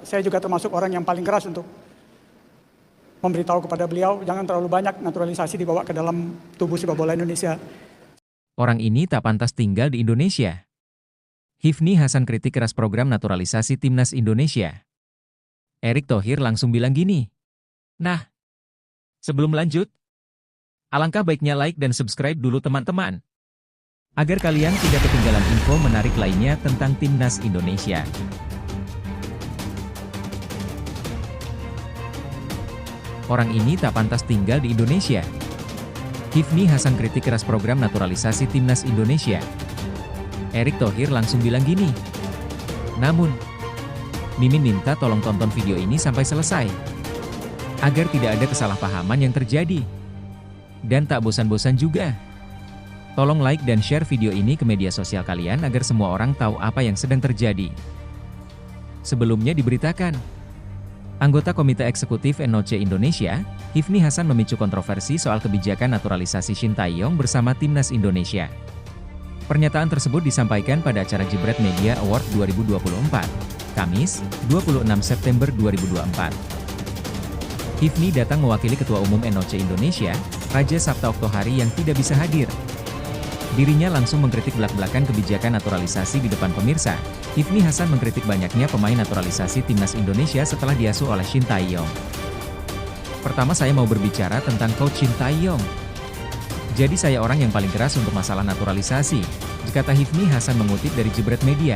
saya juga termasuk orang yang paling keras untuk memberitahu kepada beliau jangan terlalu banyak naturalisasi dibawa ke dalam tubuh sepak bola Indonesia. Orang ini tak pantas tinggal di Indonesia. Hifni Hasan kritik keras program naturalisasi timnas Indonesia. Erick Thohir langsung bilang gini. Nah, sebelum lanjut, alangkah baiknya like dan subscribe dulu teman-teman. Agar kalian tidak ketinggalan info menarik lainnya tentang timnas Indonesia. Orang ini tak pantas tinggal di Indonesia. Hifni Hasan kritik keras program naturalisasi timnas Indonesia. Erick Thohir langsung bilang gini. Namun, Mimin minta tolong tonton video ini sampai selesai. Agar tidak ada kesalahpahaman yang terjadi. Dan tak bosan-bosan juga. Tolong like dan share video ini ke media sosial kalian agar semua orang tahu apa yang sedang terjadi. Sebelumnya diberitakan, anggota Komite Eksekutif NOC Indonesia, Hifni Hasan memicu kontroversi soal kebijakan naturalisasi Shin Tae-yong bersama timnas Indonesia. Pernyataan tersebut disampaikan pada acara Jebret Media Award 2024, Kamis, 26 September 2024. Hifni datang mewakili Ketua Umum NOC Indonesia, Raja Sabta Oktohari yang tidak bisa hadir. Dirinya langsung mengkritik belak-belakan kebijakan naturalisasi di depan pemirsa. Hifni Hasan mengkritik banyaknya pemain naturalisasi timnas Indonesia setelah diasuh oleh Shin Tae-yong. Pertama saya mau berbicara tentang Coach Shin Tae-yong. Jadi saya orang yang paling keras untuk masalah naturalisasi, kata Hifni Hasan mengutip dari Jebret Media.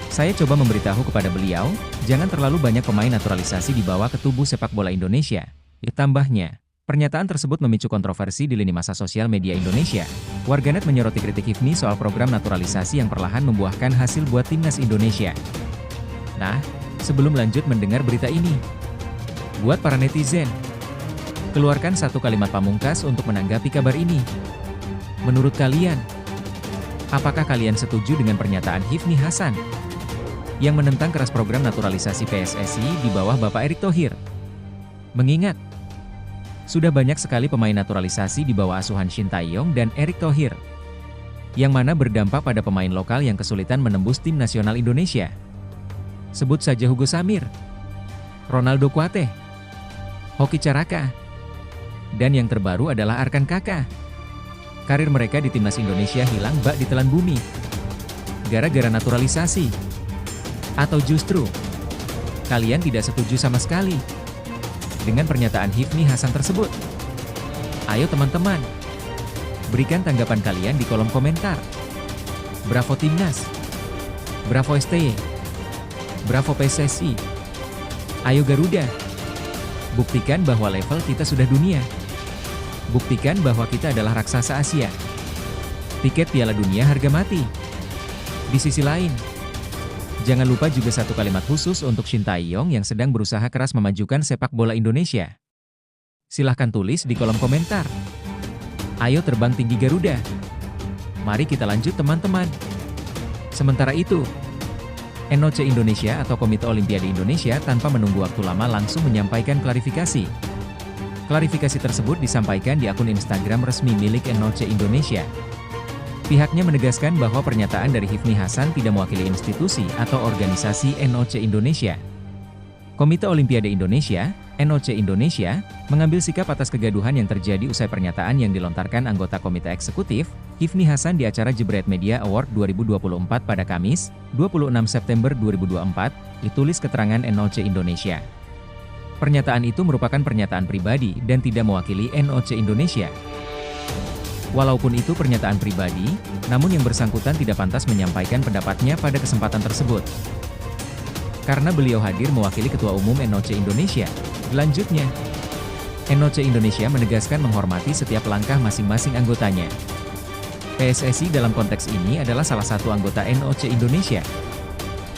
Saya coba memberitahu kepada beliau, jangan terlalu banyak pemain naturalisasi dibawa ke tubuh sepak bola Indonesia. Tambahnya, pernyataan tersebut memicu kontroversi di lini masa sosial media Indonesia. Warganet menyoroti kritik Hifni soal program naturalisasi yang perlahan membuahkan hasil buat timnas Indonesia. Nah, sebelum lanjut mendengar berita ini, buat para netizen, keluarkan satu kalimat pamungkas untuk menanggapi kabar ini. Menurut kalian, apakah kalian setuju dengan pernyataan Hifni Hasan yang menentang keras program naturalisasi PSSI di bawah Bapak Erick Thohir? Mengingat, sudah banyak sekali pemain naturalisasi di bawah asuhan Shin Tae-yong dan Erick Thohir, yang mana berdampak pada pemain lokal yang kesulitan menembus tim nasional Indonesia. Sebut saja Hugo Samir, Ronaldo Kuate, Hoki Caraka, dan yang terbaru adalah Arkan Kaka. Karir mereka di timnas Indonesia hilang bak ditelan bumi gara-gara naturalisasi. Atau justru, kalian tidak setuju sama sekali dengan pernyataan Hifni Hasan tersebut? Ayo teman-teman, berikan tanggapan kalian di kolom komentar. Bravo Timnas, Bravo STY, Bravo PSSI. Ayo Garuda, buktikan bahwa level kita sudah dunia. Buktikan bahwa kita adalah raksasa Asia. Tiket Piala Dunia harga mati. Di sisi lain, jangan lupa juga satu kalimat khusus untuk Shin Tae-yong yang sedang berusaha keras memajukan sepak bola Indonesia. Silahkan tulis di kolom komentar. Ayo terbang tinggi Garuda. Mari kita lanjut teman-teman. Sementara itu, NOC Indonesia atau Komite Olimpiade Indonesia tanpa menunggu waktu lama langsung menyampaikan klarifikasi. Klarifikasi tersebut disampaikan di akun Instagram resmi milik NOC Indonesia. Pihaknya menegaskan bahwa pernyataan dari Hifni Hasan tidak mewakili institusi atau organisasi NOC Indonesia. Komite Olimpiade Indonesia, NOC Indonesia, mengambil sikap atas kegaduhan yang terjadi usai pernyataan yang dilontarkan anggota Komite Eksekutif, Hifni Hasan di acara Jebret Media Award 2024 pada Kamis, 26 September 2024, ditulis keterangan NOC Indonesia. Pernyataan itu merupakan pernyataan pribadi dan tidak mewakili NOC Indonesia. Walaupun itu pernyataan pribadi, namun yang bersangkutan tidak pantas menyampaikan pendapatnya pada kesempatan tersebut. Karena beliau hadir mewakili Ketua Umum NOC Indonesia. Selanjutnya, NOC Indonesia menegaskan menghormati setiap langkah masing-masing anggotanya. PSSI dalam konteks ini adalah salah satu anggota NOC Indonesia.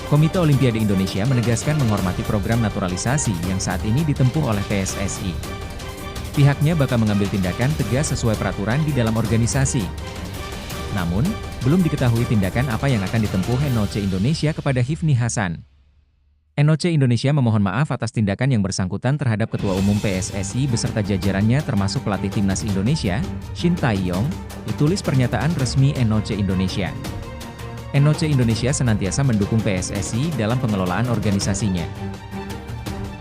Komite Olimpiade Indonesia menegaskan menghormati program naturalisasi yang saat ini ditempuh oleh PSSI. Pihaknya bakal mengambil tindakan tegas sesuai peraturan di dalam organisasi. Namun, belum diketahui tindakan apa yang akan ditempuh NOC Indonesia kepada Hifni Hasan. NOC Indonesia memohon maaf atas tindakan yang bersangkutan terhadap Ketua Umum PSSI beserta jajarannya termasuk pelatih Timnas Indonesia, Shin Tae-yong, ditulis pernyataan resmi NOC Indonesia. NOC Indonesia senantiasa mendukung PSSI dalam pengelolaan organisasinya.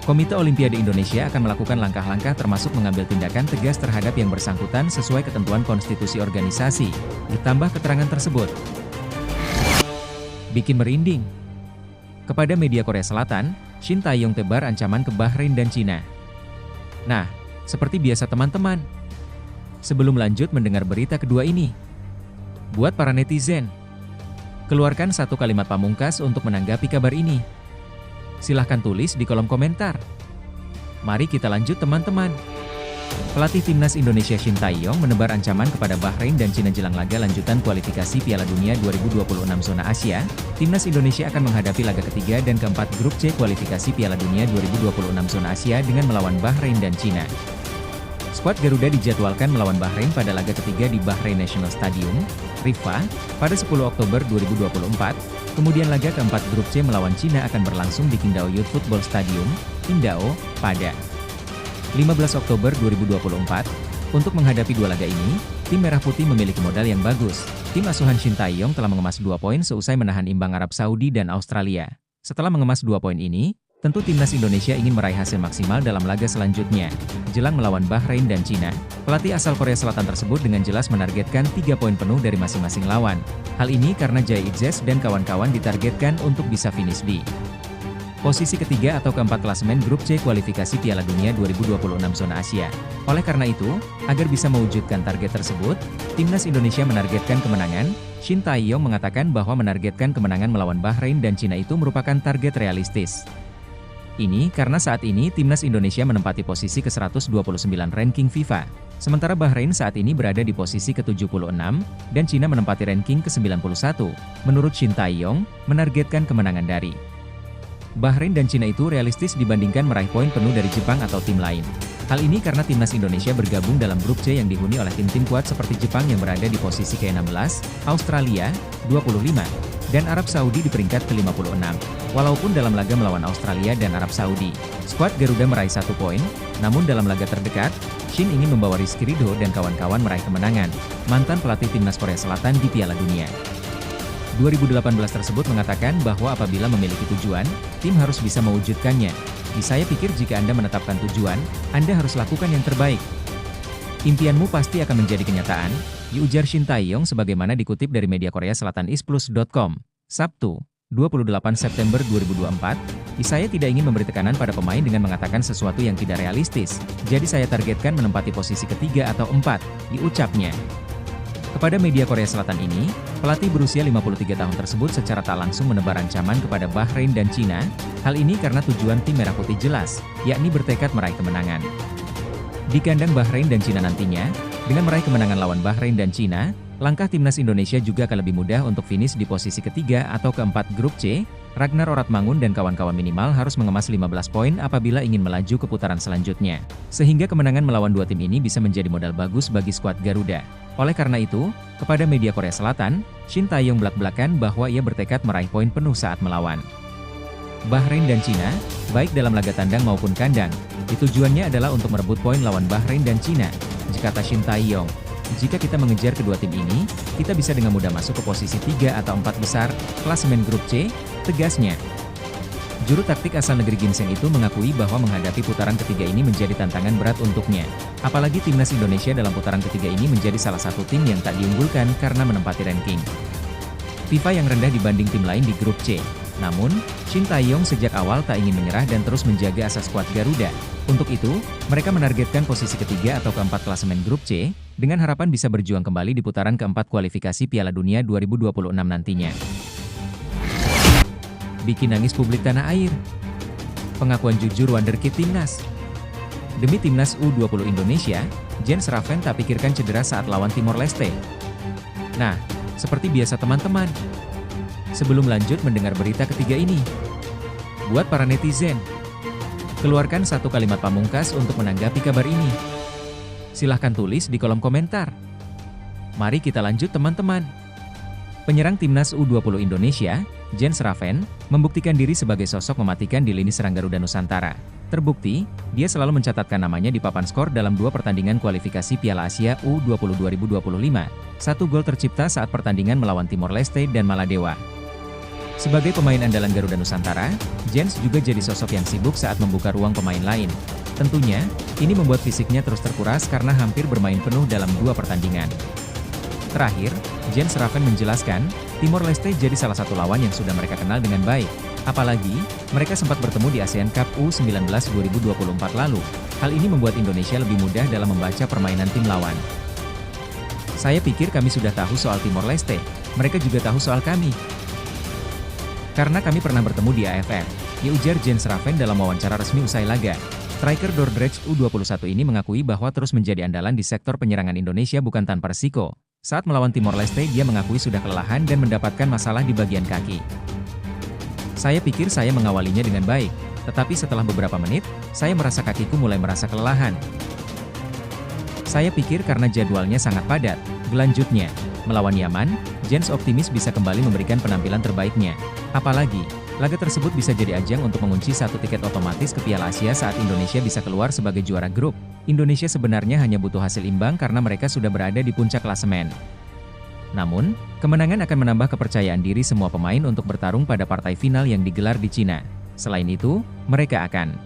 Komite Olimpiade Indonesia akan melakukan langkah-langkah termasuk mengambil tindakan tegas terhadap yang bersangkutan sesuai ketentuan konstitusi organisasi, ditambah keterangan tersebut. Bikin merinding. Kepada media Korea Selatan, Shin Tae-yong tebar ancaman ke Bahrain dan Cina. Nah, seperti biasa teman-teman, sebelum lanjut mendengar berita kedua ini, buat para netizen, keluarkan satu kalimat pamungkas untuk menanggapi kabar ini. Silahkan tulis di kolom komentar. Mari kita lanjut teman-teman. Pelatih Timnas Indonesia Shin Tae-yong menebar ancaman kepada Bahrain dan Cina jelang laga lanjutan kualifikasi Piala Dunia 2026 zona Asia. Timnas Indonesia akan menghadapi laga ketiga dan keempat grup C kualifikasi Piala Dunia 2026 zona Asia dengan melawan Bahrain dan Cina. Skuad Garuda dijadwalkan melawan Bahrain pada laga ketiga di Bahrain National Stadium, Riffa, pada 10 Oktober 2024. Kemudian laga keempat grup C melawan Cina akan berlangsung di Qingdao Youth Football Stadium, Qingdao, pada 15 Oktober 2024. Untuk menghadapi dua laga ini, tim Merah Putih memiliki modal yang bagus. Tim asuhan Shin Tae-yong telah mengemas 2 poin seusai menahan imbang Arab Saudi dan Australia. Setelah mengemas 2 poin ini, tentu Timnas Indonesia ingin meraih hasil maksimal dalam laga selanjutnya. Jelang melawan Bahrain dan Cina, pelatih asal Korea Selatan tersebut dengan jelas menargetkan 3 poin penuh dari masing-masing lawan. Hal ini karena Jae Izzes dan kawan-kawan ditargetkan untuk bisa finish di posisi ketiga atau keempat klasemen grup C kualifikasi Piala Dunia 2026 zona Asia. Oleh karena itu, agar bisa mewujudkan target tersebut, Timnas Indonesia menargetkan kemenangan. Shin Tae-yong mengatakan bahwa menargetkan kemenangan melawan Bahrain dan Cina itu merupakan target realistis. Ini karena saat ini Timnas Indonesia menempati posisi ke-129 ranking FIFA, sementara Bahrain saat ini berada di posisi ke-76, dan Cina menempati ranking ke-91. Menurut Shin Tae-yong, menargetkan kemenangan dari Bahrain dan Cina itu realistis dibandingkan meraih poin penuh dari Jepang atau tim lain. Hal ini karena Timnas Indonesia bergabung dalam grup C yang dihuni oleh tim-tim kuat seperti Jepang yang berada di posisi ke-16, Australia, 25, dan Arab Saudi di peringkat ke-56. Walaupun dalam laga melawan Australia dan Arab Saudi, skuad Garuda meraih 1 poin, namun dalam laga terdekat, Shin ingin membawa Rizky Ridho dan kawan-kawan meraih kemenangan. Mantan pelatih Timnas Korea Selatan di Piala Dunia 2018 tersebut mengatakan bahwa apabila memiliki tujuan, tim harus bisa mewujudkannya. Saya pikir jika Anda menetapkan tujuan, Anda harus lakukan yang terbaik. Impianmu pasti akan menjadi kenyataan, ujar Shin Tae-yong sebagaimana dikutip dari media Korea Selatan isplus.com, Sabtu, 28 September 2024. Saya tidak ingin memberi tekanan pada pemain dengan mengatakan sesuatu yang tidak realistis, jadi saya targetkan menempati posisi ketiga atau 4, diucapnya. Kepada media Korea Selatan ini, pelatih berusia 53 tahun tersebut secara tak langsung menebar ancaman kepada Bahrain dan Cina. Hal ini karena tujuan tim Merah Putih jelas, yakni bertekad meraih kemenangan di kandang Bahrain dan Cina nantinya. Dengan meraih kemenangan lawan Bahrain dan Cina, langkah Timnas Indonesia juga akan lebih mudah untuk finish di posisi ketiga atau keempat grup C. Ragnar Oratmangun dan kawan-kawan minimal harus mengemas 15 poin apabila ingin melaju ke putaran selanjutnya. Sehingga kemenangan melawan dua tim ini bisa menjadi modal bagus bagi skuad Garuda. Oleh karena itu, kepada media Korea Selatan, Shin Tae-yong belak-belakan bahwa ia bertekad meraih poin penuh saat melawan Bahrain dan Cina, baik dalam laga tandang maupun kandang. Tujuannya adalah untuk merebut poin lawan Bahrain dan Cina. Kata Shin Tae-yong, jika kita mengejar kedua tim ini, kita bisa dengan mudah masuk ke posisi 3 atau 4 besar klasemen grup C, tegasnya. Juru taktik asal negeri ginseng itu mengakui bahwa menghadapi putaran ketiga ini menjadi tantangan berat untuknya. Apalagi Timnas Indonesia dalam putaran ketiga ini menjadi salah satu tim yang tak diunggulkan karena menempati ranking FIFA yang rendah dibanding tim lain di grup C. Namun, Shin Tae-yong sejak awal tak ingin menyerah dan terus menjaga asa skuad Garuda. Untuk itu, mereka menargetkan posisi ketiga atau keempat klasemen grup C, dengan harapan bisa berjuang kembali di putaran keempat kualifikasi Piala Dunia 2026 nantinya. Bikin nangis publik tanah air. Pengakuan jujur wonderkid Timnas. Demi Timnas U20 Indonesia, Jens Raven tak pikirkan cedera saat lawan Timor Leste. Nah, seperti biasa teman-teman, sebelum lanjut mendengar berita ketiga ini, buat para netizen, keluarkan satu kalimat pamungkas untuk menanggapi kabar ini. Silahkan tulis di kolom komentar. Mari kita lanjut teman-teman. Penyerang timnas U20 Indonesia, Jens Raven, membuktikan diri sebagai sosok mematikan di lini serang Garuda Nusantara. Terbukti, dia selalu mencatatkan namanya di papan skor dalam 2 pertandingan kualifikasi Piala Asia U20 2025. 1 gol tercipta saat pertandingan melawan Timor Leste dan Maladewa. Sebagai pemain andalan Garuda Nusantara, Jens juga jadi sosok yang sibuk saat membuka ruang pemain lain. Tentunya, ini membuat fisiknya terus terkuras karena hampir bermain penuh dalam 2 pertandingan. Terakhir, Jens Raven menjelaskan, Timor Leste jadi salah satu lawan yang sudah mereka kenal dengan baik. Apalagi, mereka sempat bertemu di ASEAN Cup U19 2024 lalu. Hal ini membuat Indonesia lebih mudah dalam membaca permainan tim lawan. Saya pikir kami sudah tahu soal Timor Leste, mereka juga tahu soal kami. Karena kami pernah bertemu di AFF, ya ujar Jens Raven dalam wawancara resmi usai laga. Striker Dordrecht U21 ini mengakui bahwa terus menjadi andalan di sektor penyerangan Indonesia bukan tanpa resiko. Saat melawan Timor Leste dia mengakui sudah kelelahan dan mendapatkan masalah di bagian kaki. Saya pikir saya mengawalinya dengan baik, tetapi setelah beberapa menit, saya merasa kakiku mulai merasa kelelahan. Saya pikir karena jadwalnya sangat padat, lanjutnya. Melawan Yaman, Jens optimis bisa kembali memberikan penampilan terbaiknya. Apalagi, laga tersebut bisa jadi ajang untuk mengunci 1 tiket otomatis ke Piala Asia saat Indonesia bisa keluar sebagai juara grup. Indonesia sebenarnya hanya butuh hasil imbang karena mereka sudah berada di puncak klasemen. Namun, kemenangan akan menambah kepercayaan diri semua pemain untuk bertarung pada partai final yang digelar di Cina. Selain itu, mereka akan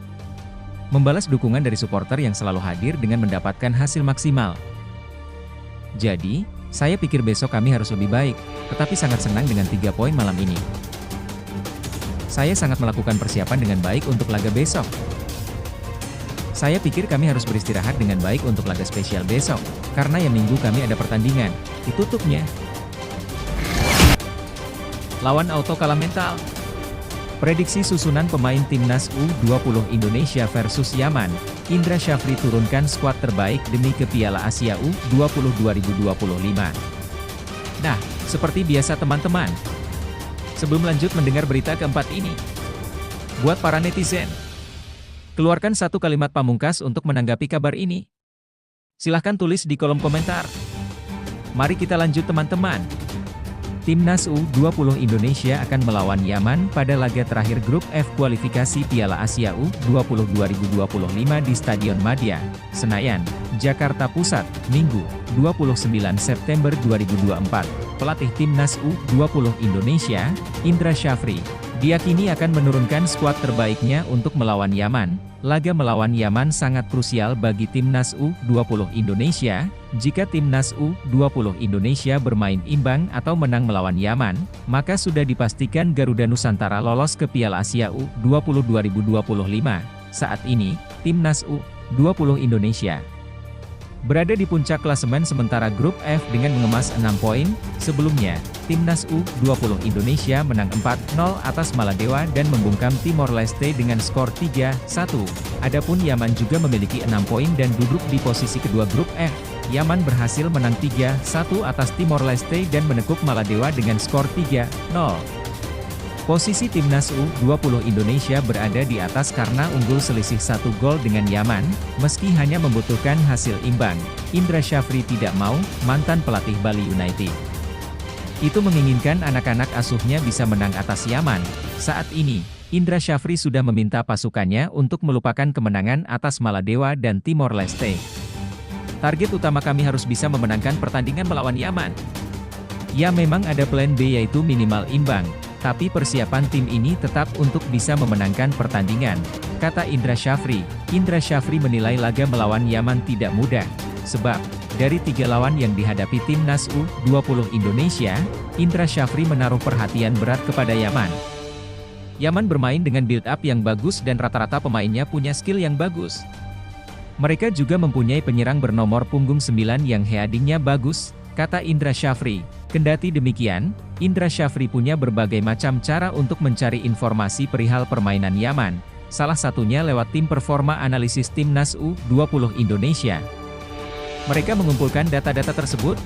membalas dukungan dari supporter yang selalu hadir dengan mendapatkan hasil maksimal. Jadi, saya pikir besok kami harus lebih baik, tetapi sangat senang dengan 3 poin malam ini. Saya sangat melakukan persiapan dengan baik untuk laga besok. Saya pikir kami harus beristirahat dengan baik untuk laga spesial besok, karena ya Minggu kami ada pertandingan. Ditutupnya. Lawan auto kalah mental. Prediksi susunan pemain timnas U20 Indonesia versus Yaman. Indra Syafri turunkan skuad terbaik demi ke Piala Asia U20 2025. Nah, seperti biasa teman-teman. Sebelum lanjut mendengar berita keempat ini, buat para netizen, keluarkan satu kalimat pamungkas untuk menanggapi kabar ini. Silahkan tulis di kolom komentar. Mari kita lanjut teman-teman. Timnas U20 Indonesia akan melawan Yaman pada laga terakhir grup F kualifikasi Piala Asia U20 2025 di Stadion Madia, Senayan, Jakarta Pusat, Minggu, 29 September 2024. Pelatih Timnas U20 Indonesia, Indra Syafri, diyakini akan menurunkan skuad terbaiknya untuk melawan Yaman. Laga melawan Yaman sangat krusial bagi Timnas U20 Indonesia. Jika Timnas U20 Indonesia bermain imbang atau menang melawan Yaman, maka sudah dipastikan Garuda Nusantara lolos ke Piala Asia U20 2025. Saat ini, Timnas U20 Indonesia berada di puncak klasemen sementara grup F dengan mengemas 6 poin. Sebelumnya, Timnas U20 Indonesia menang 4-0 atas Maladewa dan membungkam Timor Leste dengan skor 3-1. Adapun Yaman juga memiliki 6 poin dan duduk di posisi kedua grup F. Yaman berhasil menang 3-1 atas Timor Leste dan menekuk Maladewa dengan skor 3-0. Posisi Timnas U20 Indonesia berada di atas karena unggul selisih 1 gol dengan Yaman, meski hanya membutuhkan hasil imbang. Indra Syafri tidak mau, mantan pelatih Bali United itu menginginkan anak-anak asuhnya bisa menang atas Yaman. Saat ini, Indra Syafri sudah meminta pasukannya untuk melupakan kemenangan atas Maladewa dan Timor Leste. Target utama kami harus bisa memenangkan pertandingan melawan Yaman. Ya memang ada plan B yaitu minimal imbang. Tapi persiapan tim ini tetap untuk bisa memenangkan pertandingan, kata Indra Syafri. Indra Syafri menilai laga melawan Yaman tidak mudah, sebab dari 3 lawan yang dihadapi Timnas U20 Indonesia, Indra Syafri menaruh perhatian berat kepada Yaman. Yaman bermain dengan build-up yang bagus dan rata-rata pemainnya punya skill yang bagus. Mereka juga mempunyai penyerang bernomor punggung 9 yang headingnya bagus, kata Indra Syafri. Kendati demikian, Indra Syafri punya berbagai macam cara untuk mencari informasi perihal permainan Yaman, salah satunya lewat tim performa analisis Timnas U20 Indonesia. Mereka mengumpulkan data-data tersebut.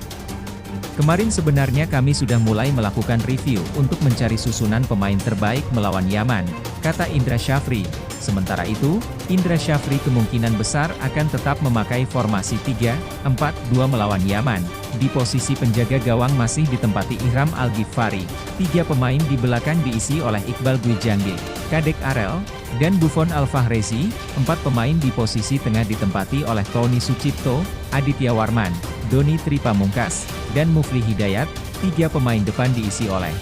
Kemarin sebenarnya kami sudah mulai melakukan review untuk mencari susunan pemain terbaik melawan Yaman, kata Indra Syafri. Sementara itu, Indra Syafri kemungkinan besar akan tetap memakai formasi 3-4-2 melawan Yaman. Di posisi penjaga gawang masih ditempati Ihram Al-Ghifari. 3 pemain di belakang diisi oleh Iqbal Gwijangge, Kadek Arel, dan Buffon Al-Fahrezi. 4 pemain di posisi tengah ditempati oleh Tony Sucipto, Aditya Warman, Doni Tripamungkas, dan Mufli Hidayat. 3 pemain depan diisi oleh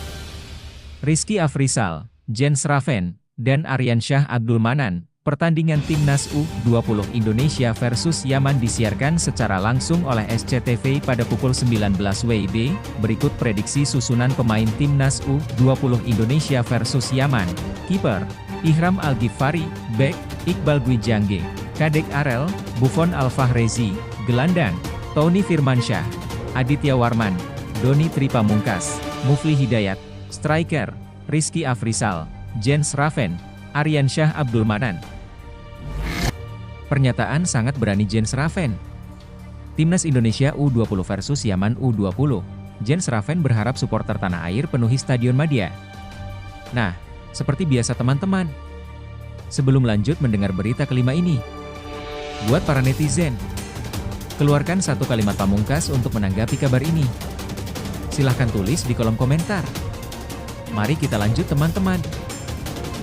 Rizky Afrizal, Jens Raven, dan Aryansyah Abdul Manan. Pertandingan Timnas U20 Indonesia versus Yaman disiarkan secara langsung oleh SCTV pada pukul 19 WIB. Berikut prediksi susunan pemain Timnas U20 Indonesia versus Yaman. Kiper, Ihram Al-Ghifari. Bek, Iqbal Gwijangge, Kadek Arel, Buffon Al-Fahrezi. Gelandang, Tony Firmansyah, Aditya Warman, Doni Tripamungkas, Mufli Hidayat. Striker, Rizky Afrizal, Jens Raven, Aryansyah Abdul Manan. Pernyataan sangat berani Jens Raven. Timnas Indonesia U20 versus Yaman U20. Jens Raven berharap supporter tanah air penuhi Stadion Madia. Nah, seperti biasa teman-teman, sebelum lanjut mendengar berita kelima ini, buat para netizen, keluarkan satu kalimat pamungkas untuk menanggapi kabar ini. Silahkan tulis di kolom komentar. Mari kita lanjut teman-teman.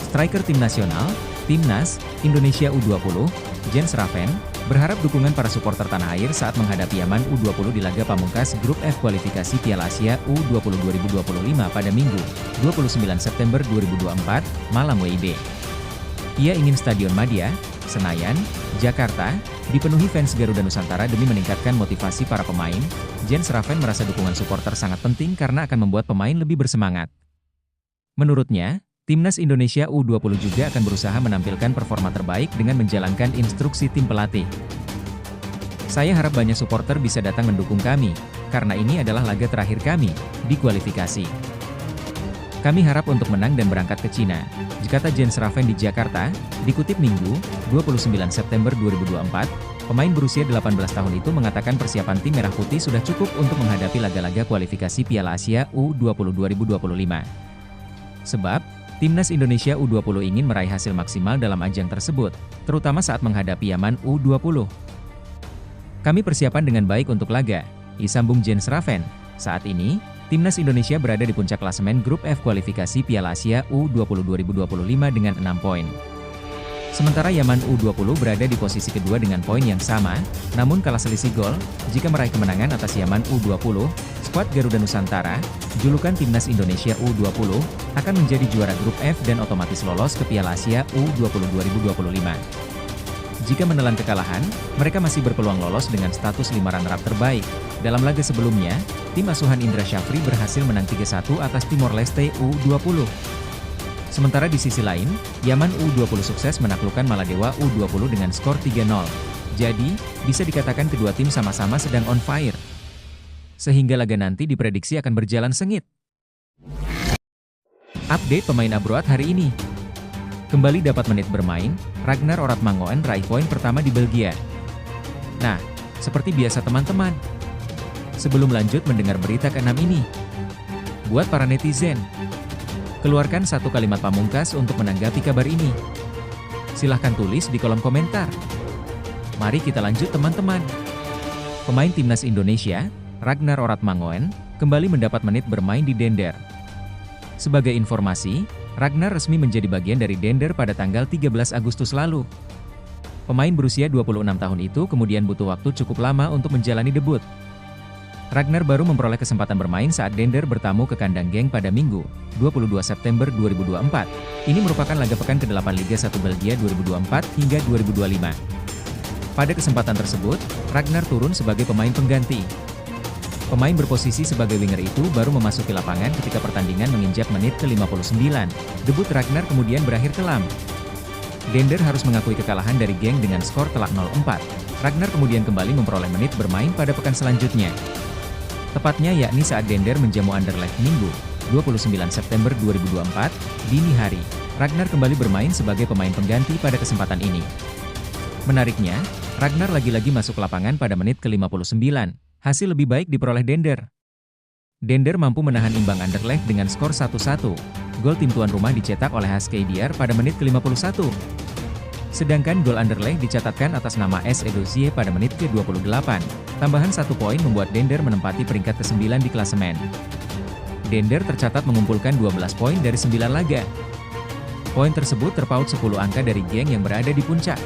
Striker tim nasional, Timnas Indonesia U20, Jens Raven, berharap dukungan para supporter tanah air saat menghadapi Yaman U20 di laga pamungkas Grup F kualifikasi Piala Asia U20 2025 pada Minggu, 29 September 2024, malam WIB. Ia ingin Stadion Madia, Senayan, Jakarta, dipenuhi fans Garuda Nusantara demi meningkatkan motivasi para pemain. Jens Raven merasa dukungan supporter sangat penting karena akan membuat pemain lebih bersemangat. Menurutnya, Timnas Indonesia U20 juga akan berusaha menampilkan performa terbaik dengan menjalankan instruksi tim pelatih. Saya harap banyak supporter bisa datang mendukung kami, karena ini adalah laga terakhir kami di kualifikasi. Kami harap untuk menang dan berangkat ke Cina, kata Jens Raven di Jakarta, dikutip Minggu, 29 September 2024, pemain berusia 18 tahun itu mengatakan persiapan tim Merah Putih sudah cukup untuk menghadapi laga-laga kualifikasi Piala Asia U20 2025. Sebab, Timnas Indonesia U20 ingin meraih hasil maksimal dalam ajang tersebut, terutama saat menghadapi Yaman U20. Kami persiapan dengan baik untuk laga, disambung Jens Raven. Saat ini, Timnas Indonesia berada di puncak klasemen Grup F kualifikasi Piala Asia U20 2025 dengan 6 poin. Sementara Yaman U20 berada di posisi kedua dengan poin yang sama, namun kalah selisih gol. Jika meraih kemenangan atas Yaman U20, skuad Garuda Nusantara, julukan Timnas Indonesia U20, akan menjadi juara Grup F dan otomatis lolos ke Piala Asia U20 2025. Jika menelan kekalahan, mereka masih berpeluang lolos dengan status 5 runner-up terbaik. Dalam laga sebelumnya, tim asuhan Indra Syafri berhasil menang 3-1 atas Timor Leste U20. Sementara di sisi lain, Yaman U20 sukses menaklukkan Maladewa U20 dengan skor 3-0. Jadi, bisa dikatakan kedua tim sama-sama sedang on fire. Sehingga laga nanti diprediksi akan berjalan sengit. Update pemain abroad hari ini. Kembali dapat menit bermain, Ragnar Oratmangoen raih poin pertama di Belgia. Nah, seperti biasa teman-teman, sebelum lanjut mendengar berita ke-6 ini, buat para netizen, keluarkan satu kalimat pamungkas untuk menanggapi kabar ini. Silahkan tulis di kolom komentar. Mari kita lanjut teman-teman. Pemain Timnas Indonesia, Ragnar Oratmangoen, kembali mendapat menit bermain di Dender. Sebagai informasi, Ragnar resmi menjadi bagian dari Dender pada tanggal 13 Agustus lalu. Pemain berusia 26 tahun itu kemudian butuh waktu cukup lama untuk menjalani debut. Ragnar baru memperoleh kesempatan bermain saat Dender bertamu ke kandang Genk pada Minggu, 22 September 2024. Ini merupakan laga pekan ke-8 Liga 1 Belgia 2024 hingga 2025. Pada kesempatan tersebut, Ragnar turun sebagai pemain pengganti. Pemain berposisi sebagai winger itu baru memasuki lapangan ketika pertandingan menginjak menit ke-59. Debut Ragnar kemudian berakhir kelam. Dender harus mengakui kekalahan dari Genk dengan skor telak 0-4. Ragnar kemudian kembali memperoleh menit bermain pada pekan selanjutnya. Tepatnya yakni saat Dender menjamu Anderlecht Minggu, 29 September 2024, dini hari. Ragnar kembali bermain sebagai pemain pengganti pada kesempatan ini. Menariknya, Ragnar lagi-lagi masuk lapangan pada menit ke-59. Hasil lebih baik diperoleh Dender. Dender mampu menahan imbang Anderlecht dengan skor 1-1. Gol tim tuan rumah dicetak oleh Haske Diar pada menit ke-51. Sedangkan gol Anderlecht dicatatkan atas nama S. Edozie pada menit ke-28. Tambahan 1 poin membuat Dender menempati peringkat ke-9 di klasemen. Dender tercatat mengumpulkan 12 poin dari 9 laga. Poin tersebut terpaut 10 angka dari geng yang berada di puncak.